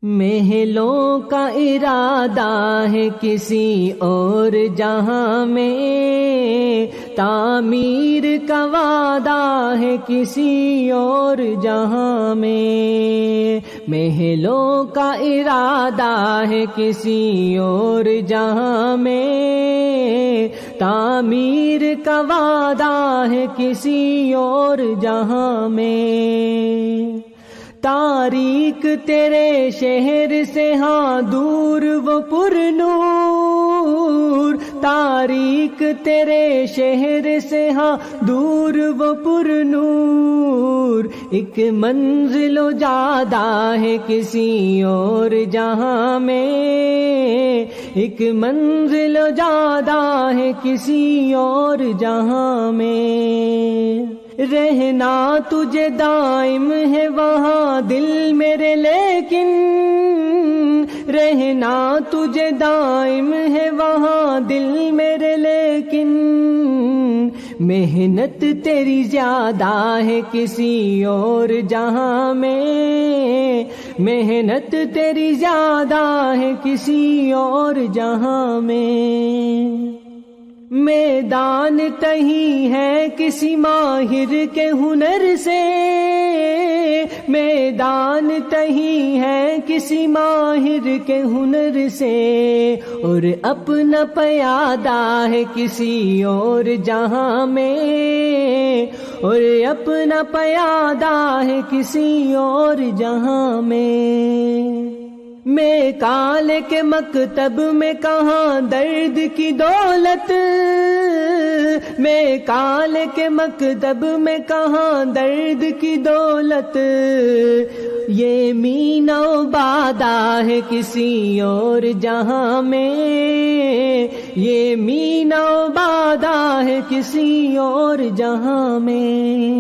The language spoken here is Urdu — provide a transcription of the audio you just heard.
محلوں کا ارادہ ہے کسی اور جہاں میں، تعمیر کا وعدہ ہے کسی اور جہاں میں۔ محلوں کا ارادہ ہے کسی اور جہاں میں، تعمیر کا وعدہ ہے کسی اور جہاں میں۔ تاریک تیرے شہر سے ہاں دور وہ پر نور، تاریک تیرے شہر سے ہاں دور وہ پر نور، ایک منزل و جادہ ہے کسی اور جہاں میں، ایک منزل و جادہ ہے کسی اور جہاں میں۔ رہنا تجھے دائم ہے وہاں دل میرے لیکن، رہنا تجھے دائم ہے وہاں دل میرے لیکن، محنت تیری زیادہ ہے کسی اور جہاں میں، محنت تیری زیادہ ہے کسی اور جہاں میں۔ میدان تہی ہے کسی ماہر کے ہنر سے، میدان تہی ہے کسی ماہر کے ہنر سے، اور اپنا پیادہ ہے کسی اور جہاں میں، اور اپنا پیادہ ہے کسی اور جہاں میں۔ میں کالے کے مکتب میں کہاں درد کی دولت، میں کالے کے مکتب میں کہاں درد کی دولت، یہ مینا بادہ ہے کسی اور جہاں میں، یہ مینا بادہ ہے کسی اور جہاں میں۔